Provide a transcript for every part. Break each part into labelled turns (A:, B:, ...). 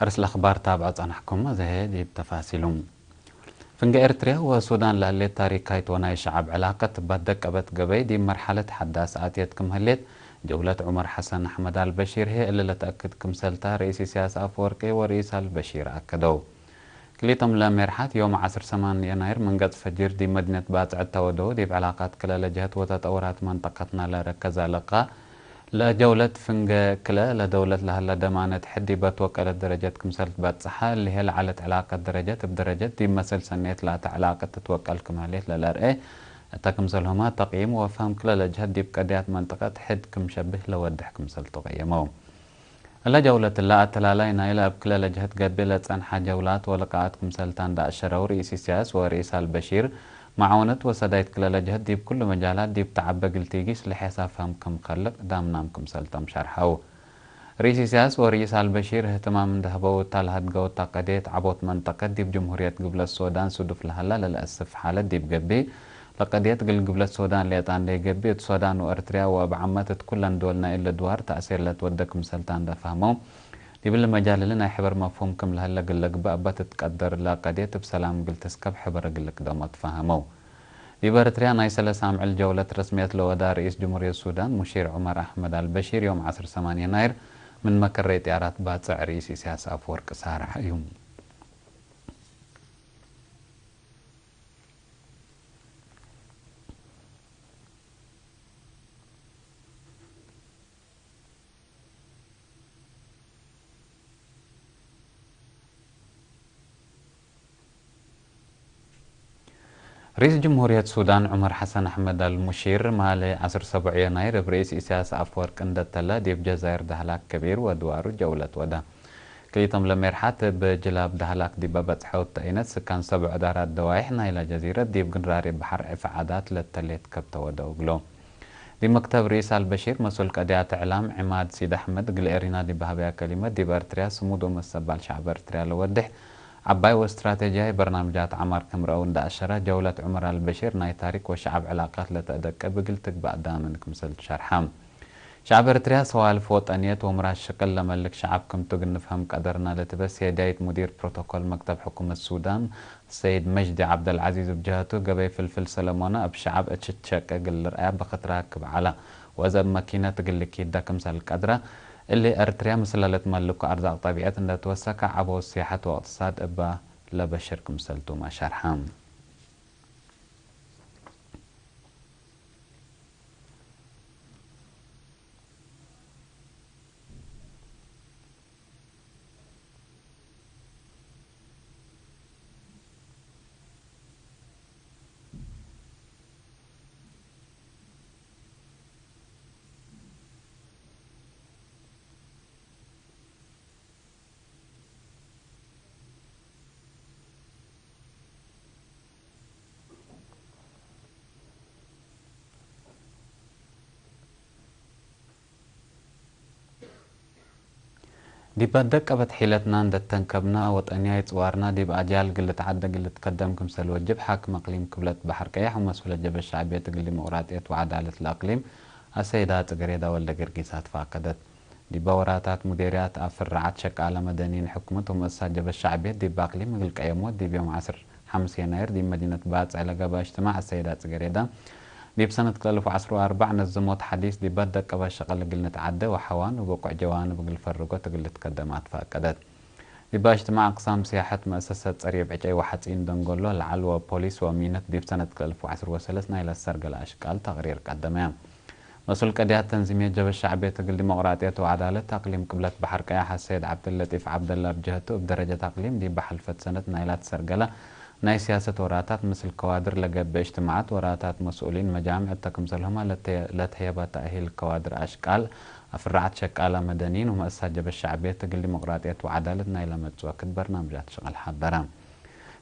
A: أرسل أخبار تابعة عن حكومة زهيد بتفاصيلهم. فنجا إرتريا والسودان لهلت تاريخ وناي شعب علاقة بدك أبت قبي دي مرحلة حداث آتيتكم هلت جولة عمر حسن أحمد البشير هي اللي لتأكدكم سلطة رئيس سياسة أفورقي ورئيس البشير أكدوا كليتم لمرحات يوم 8 يناير من قد فجر دي مدينة باتع التودو دي بعلاقات كلا لجهة وتطورات منطقتنا لركز لقاء لجولة فنجا كلا لدولة لهلا دمانة حدي بتوكلت درجة كمسلت باتسحة اللي هي لعلت علاقة درجات بدرجة دي مثل سنيت لا علاقة تتوكل كماليت للأرئي تكمسلهما تقييم وفهم كلا لجهة دي بقديات منطقة حد كمشبه لودح كمسل تقيمو لا جولة لا أتلالينا إلى بكلا لجهة قبلة عن جولات ولقاءات كمسلتان دا الشرو رئيس سياس ورئيس البشير معونة وسدايت كلا لجهة دي بكل مجالات دي بتعبق التيجيس لحساب فهم كم خلق دامنامكم سلتم شرحو رئيس سياس ورئيس البشير اهتمام دهبو تالهد قوة تاقديت عبوت منطقة دي بجمهورية قبل السودان سدف لهلا للأسف حالة دي بقبي لقد يتقل قبل السودان ليتان لي قبي السودان وارتريا وبعمتت كلن دولنا إلا دوار تأثير لتودكم سلطان دا فهمو دي بالمجال لنا حبر مفهومكم لهلا قلق بأبا تتقدر لقد يتب سلام قلت سكب حبر قلق دا ما تفهمو دي بارتريا نايسلا سامع الجولة رسمية لودا رئيس جمهورية السودان مشير عمر أحمد البشير يوم 8 يناير من مكر إعارات باتع رئيس سياسة أفورق سارح يوم رئيس جمهورية السودان عمر حسن أحمد المشير مالي 7 يناير برئيس سياسة أفورق اندتلا دي بجزائر دهلاك كبير ودوار جولة ودا كليتم لمرحات بجلاب دهلاك دي بابت حوت تأينت سكان 7 دارات دوايحنا إلى جزيرة دي بقنراري بحر إفعادات للتليت كبتا ودا وقلو دي مكتب رئيس البشير مسؤول قضيات إعلام عماد سيد أحمد قليرينا دي بهبيا كلمة دي بارتريا سمود ومستقبل شعب ارتريا لودح عباي واستراتيجية برنامجات عمر كمرؤون دا أشرة جولة عمر البشير ناي تاريخ وشعب علاقات لتأدك بقلتك بعد منكم سلت شرحام شعب ارتريا سوالف وطنيات ومراش شكل لملك شعبكم تقن نفهم قدرنا لتبس هداية مدير بروتوكول مكتب حكومة السودان السيد مجدي عبد العزيز بجهته قبي فلفل سلمونة بشعب اتشتشك قل رأي بخط راكب على وزب ماكينة تقل لك يدكم سلك قدرة اللي ارتريا مثل لتملك ارزاق طبيعة ان توسك عبو السياحة واقتصاد ابا لبشركم سلتو ما شرحام دي بدك أبد حيلتنا ند تنكبنا وطنيا يتصوارنا دي بأجيال قلت عدى قلت قدمكم سلوجب حاكم أقليم كبلت بحر كياح ومسؤولة جب الشعبية تقلي مقراطية وعدالة الأقليم السيدات قريدة ولا قرقيسات فاقدت دي بوراتات مديريات أفرعات شك على مدنيين حكومتهم أساد جب الشعبية دي بأقليم قل قيموت دي بيوم 5 يناير دي مدينة باتس على قبا اجتماع السيدات قريدة دي بسنة 2014 نظموت حديث دي بدك أبا شغل قلنا تعدى وحوان وبقع جوان وبقل فرقوت قلت تقدمات فاقدت دي با اجتماع أقسام سياحة مؤسسة صريب عجي وحتين دنقولو العلوة بوليس ومينت دي بسنة 2013 إلى السرق الأشكال تغرير قدمها مسؤول قضيات تنظيمية جبهة الشعبية تقل ديمقراطية وعدالة تقليم قبلة بحر كياحة السيد عبد اللطيف عبد الله بجهته بدرجة تقليم دي بحلفة سنة نايلات سرقلة ناي سياسة وراتات مثل كوادر لقب اجتماعات وراتات مسؤولين مجامع تكمسلهما لتهيبة تأهيل الكوادر أشكال أفرعت شكالة مدنيين ومؤسسات جبهة الشعبية تقل ديمقراطية وعدالة نايلة متوكد برنامجات شغل حبرام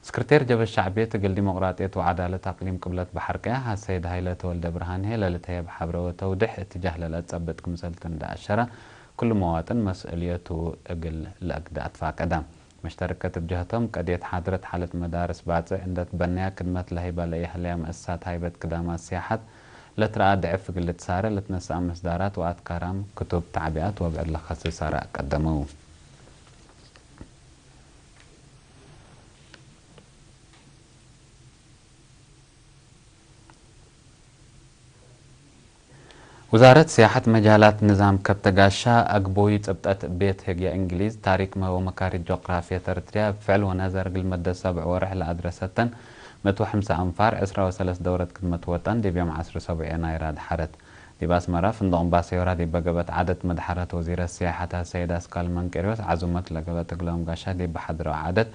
A: سكرتير جبهة الشعبية تقل ديمقراطية وعدالة تقليم قبلة بحر كياحة السيد هايلة ولد برهان هيلا لتهيب حبر وتوضح اتجاه للأتثبت كمسلتن دا أشرة كل مواطن مسؤوليته أقل لأقدات فاقدام مشتركة بجهتهم قد حاضرت حالة مدارس باتة عند تبنيها خدمة لهيبة ليها مؤسسات هيبة قدامى السياحات لترى ضعف قلة سارة لتنسى مصدارات وأذكارام كتب تعبئات وبعد لخص سارة قدموه وزارة سياحة مجالات نظام كبتغاشا أقبوي تبتت بيت هجيا إنجليز تاريخ ما ومكاري جغرافيا ترتريا بفعل ونظر المدة 7 ورح لأدرسة 105 أنفار 23 دورة خدمة وطن دي بيوم 17 يناير حرت دي باسمرة فندق باسيورا دي بقبت عدد مدحرات وزير السياحة السيدة سكال منكريوس عزومت لقبت قلوم غاشا دي بحضروا عدد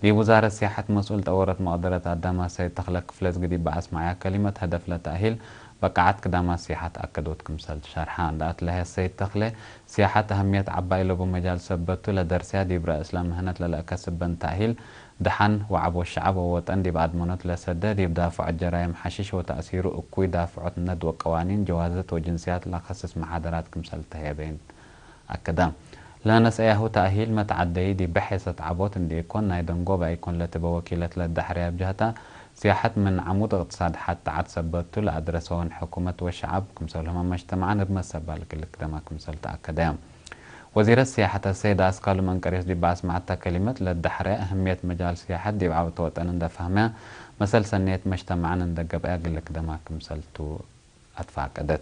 A: دي وزارة سياحة مسؤول تورط مقدرة عدامة سيد تخلق فلس قديب بأسمعها كلمة هدف لتأهيل بقعت قدامة سياحة أكدوتكم سلت شرحان دات لها السيد تخلي سياحة أهمية عباي لبو مجال سبتو لدرسيا دي برا إسلام هنت للأكسبن تأهيل دحن وعبو الشعب ووطن دي بعد منوت لسدة دي بدافع الجرائم حشيش وتأثيره أكوي دافعات الند وقوانين جوازات وجنسيات لخصص محاضراتكم سلت هيبين أكدام لا نسأيه تأهيل متعدي دي بحثة عبوت دي يكون نايدن قوبا يكون لتبوكيلة للدحرية بجهتا سياحة من عمود اقتصاد حتى عد سبتو لأدرسون حكومة والشعب كمسولهم مجتمعا بمسبة لكل كدامكم سلت أكدام وزير السياحة السيدة أسقال منكريس دي باس معتا كلمة للدحرية أهمية مجال سياحة دي بعوض وطن اند فهمها مثل سنية مجتمعا اند قبئة قل كدامكم سلتو أدفع كدت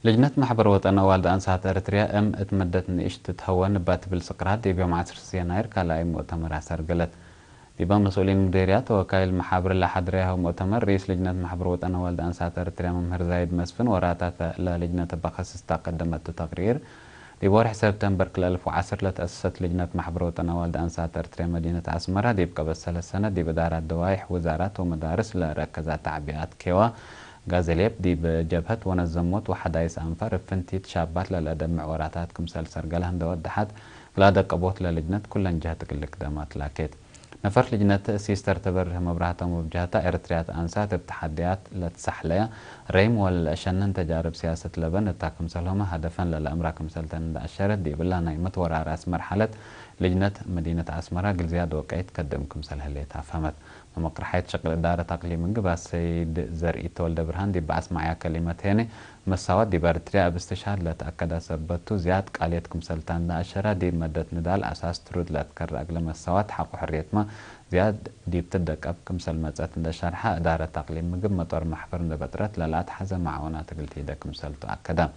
A: لجنة محبر وطن والد أنسات أريتريا اتمدت نيش تتهون بات بالسقرات دي بيوم 10 يناير كالاي مؤتمر عسر قلت دي بام مسؤولين مديريات وكايل محابر لحضريها مؤتمر رئيس لجنة محبر وطن والد أنسات أريتريا ممهر زايد مسفن وراتات لجنة بخصص تقدمت تقرير دي بورح سبتمبر 2010 لتأسست لجنة محبر وطن والد أنسات أريتريا مدينة عسمرة دي بقى بس 3 سنة دي بدارات دوائح وزارات ومدارس لركزات تعبئات كيوا غازليب دي بجبهة ونظمت وحدايس أنفار فنتي تشابات للأدب معوراتات كمسال سرقلهن دو ودحت لا دقبوت للجنة كلن جهتك الإقدامات لاكيت نفر لجنة سيستر تبر مبرهة وبجهة إرتريات أنسات بتحديات لتسحلية ريم والأشنن تجارب سياسة لبن التاكم سلهما هدفا للأمراكم سلطان الشرد دي بالله نايمت ورا رأس مرحلة لجنة مدينة عسمرة قل زياد وقعيت قدمكم سلهليتها فهمت مقرحية شكل إدارة تقليم من قبل السيد زرقي تولد برهان دي بعث معايا كلمة هنا مساوات دي بارتريا باستشهاد لتأكد سبتو زياد قاليتكم سلطان دا أشرة دي مدة ندال أساس ترود لتكرر أقل مساوات حق حرية ما زياد دي بتدك أبكم سلمتات دا شرحة إدارة تقليم من قبل مطور محفر دا بطرات للات حزة معونات قلتي داكم سلطو أكدا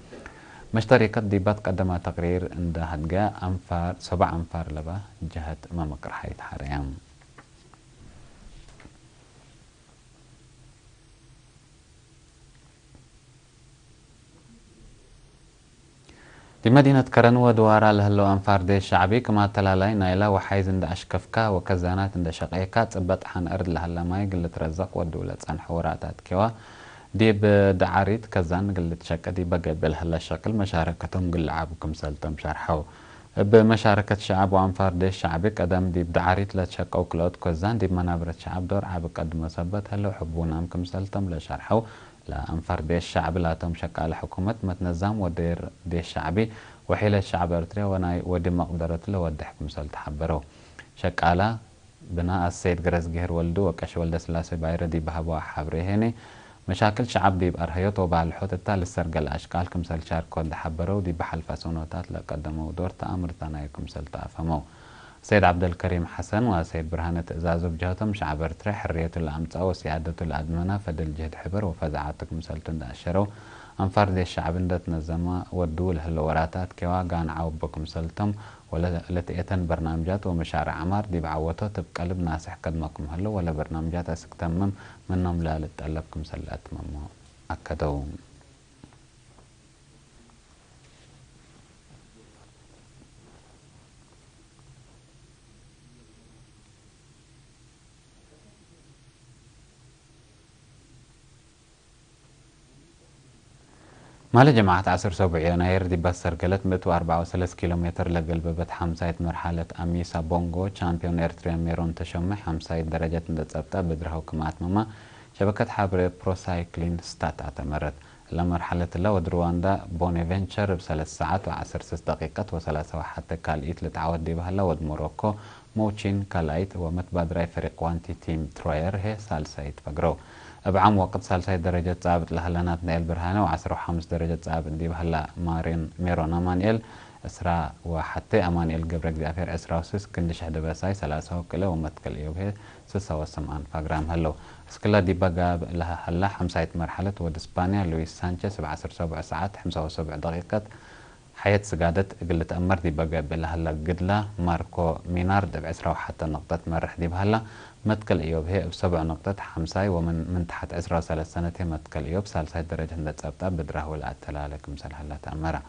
A: مشتركة دي بات قدمها تقرير عند هدقاء أنفار 7 أنفار لبا جهة ما مقرحية حريام في مدينة كرنوة دوارا لهلو أنفار دي الشعبي كما تلالاي نايلا وحيز عند أشكفكا وكزانات عند شقيكا تبت حان أرد لهلا ماي قلت رزق ودولة عن حوراتات كوا دي بدعاريت كزان قلت شكا دي بقى بالهلا شكل مشاركتهم قل عابكم سلتم شرحو بمشاركة شعب وأنفار دي الشعبي قدم دي بدعاريت لتشكا وكلوت كزان دي منابرة شعب دور عابك قد مسبت هلو حبونا أمكم سلتم لشرحو لا أنفر دي الشعب لا تمشك على حكومة متنظم ودير دي الشعبي وحيل الشعب أرتريا وناي ودي مقدرة له ودحكم سل تحبرو شك على بناء السيد غرز جهر ولدو وكش ولد سلاسي بايرة دي بهبوا حبري هني مشاكل شعب دي بأرهيوت وبالحوت التالي السرق الأشكال كم سل شاركو حبرو دي بحل فاسونوتات لقدموا دور تأمر تنايكم سل تأفمو سيد عبد الكريم حسن وسيد برهانة إزازو بجهتهم شعب أرتريا حرية الأمتاء وسيادة الأدمنة فدل جهد حبر وفزعاتكم سلطن داشرو أنفر دي الشعب اندت نزما ودول هالوراتات كوا قان عوب بكم سلطم ولا لتئتن برنامجات ومشارع عمار دي بعوتو تبقلب ناسح قدمكم هلو ولا برنامجات أسكتمم منهم لا لتقلبكم سلات ممو أكدو مال جماعة 17 يناير دي بسر قلت 134 كيلومتر لقلببت حمسايت مرحلة أميسا بونغو شامبيون إرتريا ميرون تشمح حمسايت درجة ندسبتا بدرها وكمات ماما شبكة حابر برو سايكلين ستات اعتمرت لمرحلة اللو درواندا بونيفنشر ب3 ساعات و10 دقيقة و3 حتى كالإيت لتعود دي بها لود موروكو موتشين كالايت ومتبادراي فريق وانتي تيم تروير هي سالسايت فقرو بعام وقت سالسايت درجة صعبت لهلانات نيل برهانة و15 درجة صعبت دي بهلا ميرون أمانيل إسراء وحتى أمانيل قبرك دي أفير إسراء وسوس كندش هدى بساي 3 كيلو ومتكل إيوه 6 فقرام هلو اسكلا دي بقى لها هلا 5 مرحلة ود إسبانيا لويس سانشيز ب17 ساعات 75 دقيقة حياة سجادت قلت أمر دي بقى بلا هلا قدلا ماركو مينارد ب10 حتى نقطة مرح دي بهلا متكل إيوب هي ب7 نقطة حمساي ومن تحت 13 سنة متكل إيوب سالسايت درجة هندت سبتا بدره ولا أتلالك مثل هلا تأمرة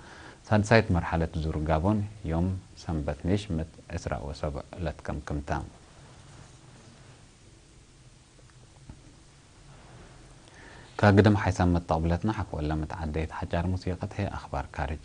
A: سالسايت مرحلة زور جابون يوم سنبتنيش مت 17 لتكم كمتام كقدم حيسام متطابلتنا حكوا ولا متعديت حجار موسيقى هي أخبار كارج